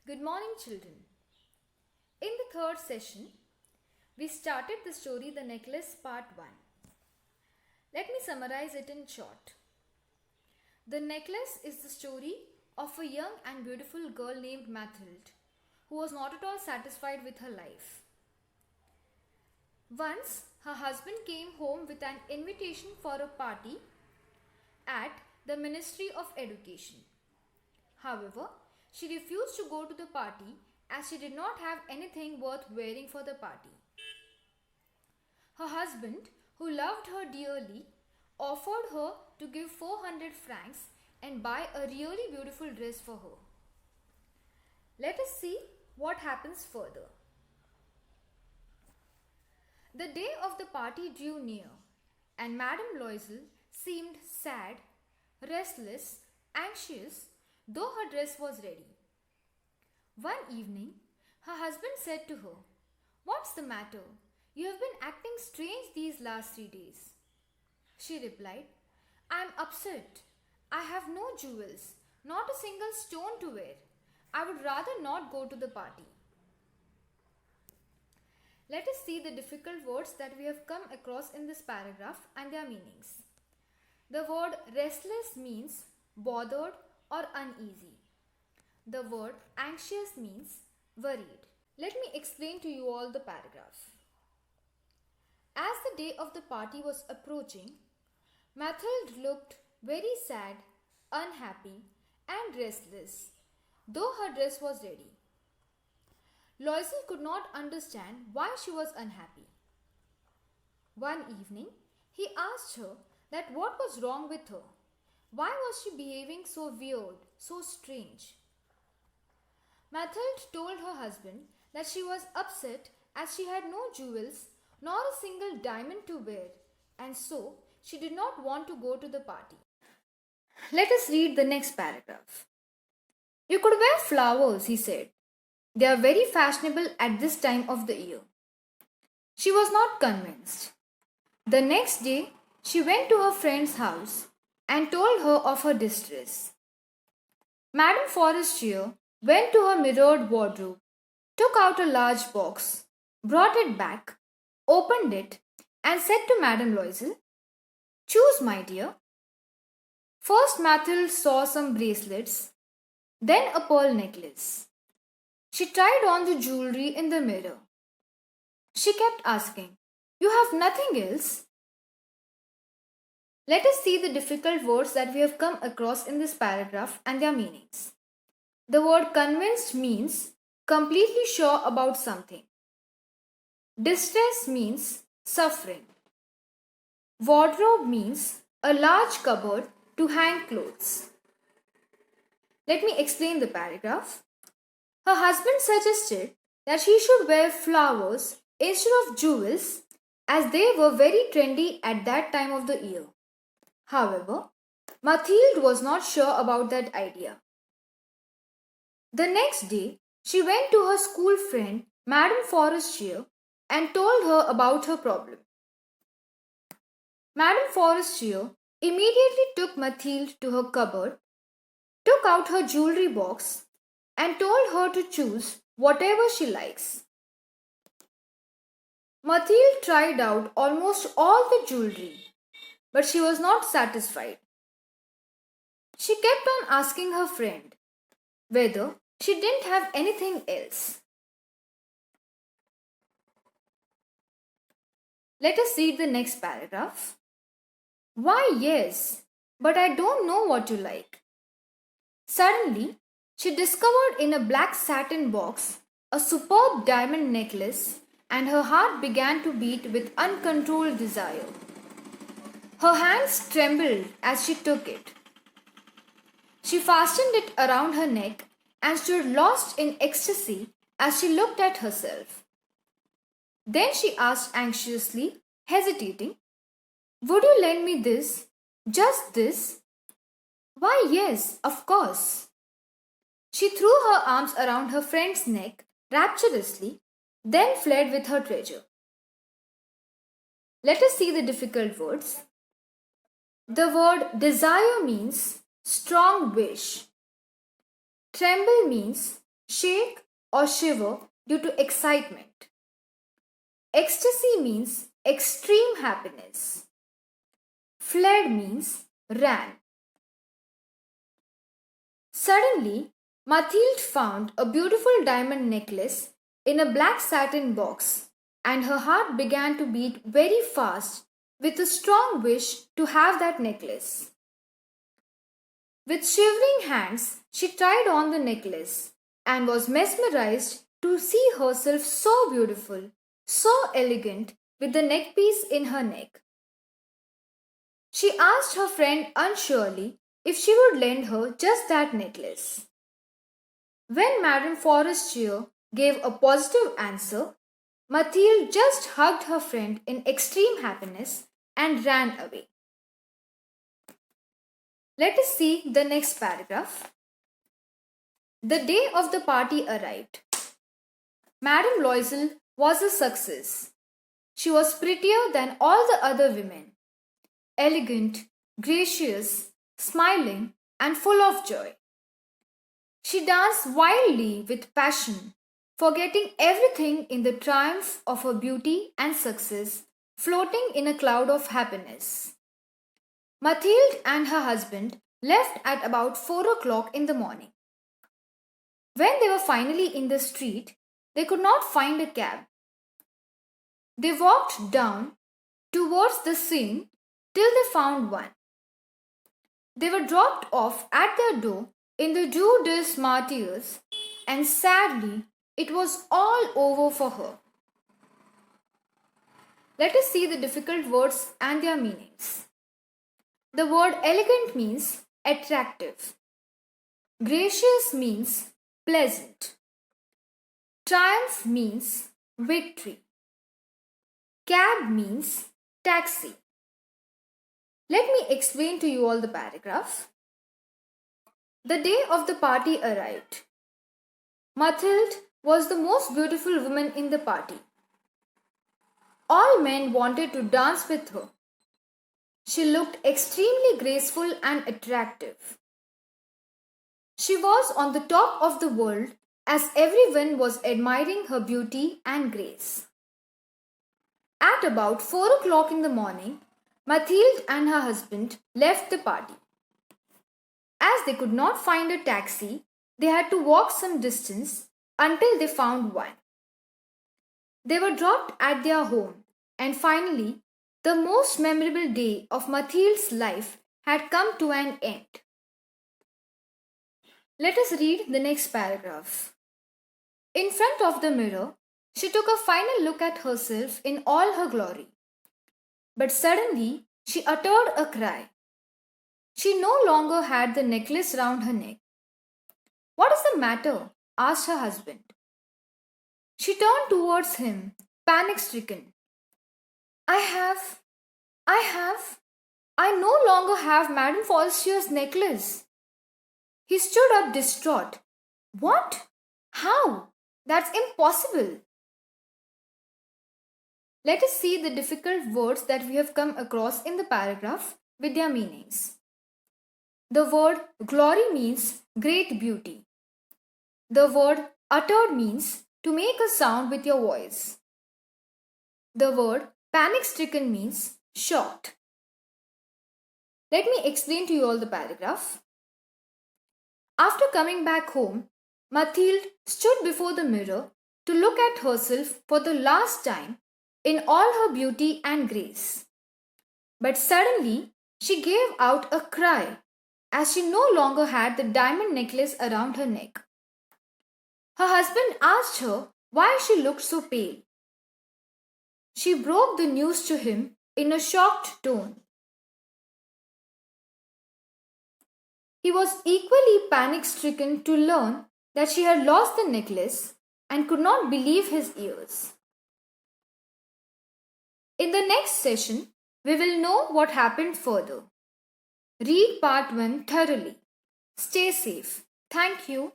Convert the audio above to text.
Good morning, children. In the third session, we started the story The Necklace Part 1. Let me summarize it in short. The necklace is the story of a young and beautiful girl named Mathilde who was not at all satisfied with her life. Once, her husband came home with an invitation for a party at the Ministry of Education. However, she refused to go to the party as she did not have anything worth wearing for the party. Her husband, who loved her dearly, offered her to give 400 francs and buy a really beautiful dress for her. Let us see what happens further. The day of the party drew near, and Madame Loisel seemed sad, restless, anxious, though her dress was ready. One evening, her husband said to her, "What's the matter? You have been acting strange these last 3 days." She replied, "I am upset. I have no jewels, not a single stone to wear. I would rather not go to the party." Let us see the difficult words that we have come across in this paragraph and their meanings. The word restless means bothered or uneasy. The word anxious means worried. Let me explain to you all the paragraph. As the day of the party was approaching, Mathilde looked very sad, unhappy, and restless, though her dress was ready. Loisel could not understand why she was unhappy. One evening, he asked her that what was wrong with her. Why was she behaving so weird, so strange? Mathilde told her husband that she was upset as she had no jewels nor a single diamond to wear, and so she did not want to go to the party. Let us read the next paragraph. "You could wear flowers," he said. "They are very fashionable at this time of the year." She was not convinced. The next day, she went to her friend's house and told her of her distress. Madame Forestier went to her mirrored wardrobe, took out a large box, brought it back, opened it, and said to Madame Loisel, "Choose, my dear." First Mathilde saw some bracelets, then a pearl necklace. She tried on the jewelry in the mirror. She kept asking, "You have nothing else?" Let us see the difficult words that we have come across in this paragraph and their meanings. The word convinced means completely sure about something. Distress means suffering. Wardrobe means a large cupboard to hang clothes. Let me explain the paragraph. Her husband suggested that she should wear flowers instead of jewels as they were very trendy at that time of the year. However, Mathilde was not sure about that idea. The next day, she went to her school friend, Madame Forestier, and told her about her problem. Madame Forestier immediately took Mathilde to her cupboard, took out her jewelry box, and told her to choose whatever she likes. Mathilde tried out almost all the jewelry, but she was not satisfied. She kept on asking her friend whether she didn't have anything else. Let us read the next paragraph. "Why, yes, but I don't know what you like." Suddenly, she discovered in a black satin box a superb diamond necklace, and her heart began to beat with uncontrolled desire. Her hands trembled as she took it. She fastened it around her neck and stood lost in ecstasy as she looked at herself. Then she asked anxiously, hesitating, "Would you lend me this? Just this?" "Why, yes, of course." She threw her arms around her friend's neck rapturously, then fled with her treasure. Let us see the difficult words. The word desire means strong wish. Tremble means shake or shiver due to excitement. Ecstasy means extreme happiness. Fled means ran. Suddenly, Mathilde found a beautiful diamond necklace in a black satin box, and her heart began to beat very fast with a strong wish to have that necklace. With shivering hands, she tried on the necklace and was mesmerized to see herself so beautiful, so elegant, with the neckpiece in her neck. She asked her friend unsurely if she would lend her just that necklace. When Madame Forestier gave a positive answer, Mathilde just hugged her friend in extreme happiness and ran away. Let us see the next paragraph. The day of the party arrived. Madame Loisel was a success. She was prettier than all the other women, elegant, gracious, smiling, and full of joy. She danced wildly with passion, forgetting everything in the triumph of her beauty and success, floating in a cloud of happiness. Mathilde and her husband left at about 4 o'clock in the morning. When they were finally in the street, they could not find a cab. They walked down towards the Seine till they found one. They were dropped off at their door in the Rue des Martyrs, and sadly, it was all over for her. Let us see the difficult words and their meanings. The word elegant means attractive. Gracious means pleasant. Triumph means victory. Cab means taxi. Let me explain to you all the paragraph. The day of the party arrived. Mathilde was the most beautiful woman in the party. All men wanted to dance with her. She looked extremely graceful and attractive. She was on the top of the world as everyone was admiring her beauty and grace. At about 4 o'clock in the morning, Mathilde and her husband left the party. As they could not find a taxi, they had to walk some distance until they found one. They were dropped at their home, and finally, the most memorable day of Mathilde's life had come to an end. Let us read the next paragraph. In front of the mirror, she took a final look at herself in all her glory. But suddenly, she uttered a cry. She no longer had the necklace round her neck. "What is the matter?" asked her husband. She turned towards him, panic-stricken. I no longer have Madame Forestier's necklace." He stood up distraught. "What? How? That's impossible." Let us see the difficult words that we have come across in the paragraph with their meanings. The word glory means great beauty. The word uttered means to make a sound with your voice. The word panic-stricken means shocked. Let me explain to you all the paragraph. After coming back home, Mathilde stood before the mirror to look at herself for the last time in all her beauty and grace. But suddenly, she gave out a cry as she no longer had the diamond necklace around her neck. Her husband asked her why she looked so pale. She broke the news to him in a shocked tone. He was equally panic-stricken to learn that she had lost the necklace and could not believe his ears. In the next session, we will know what happened further. Read part 1 thoroughly. Stay safe. Thank you.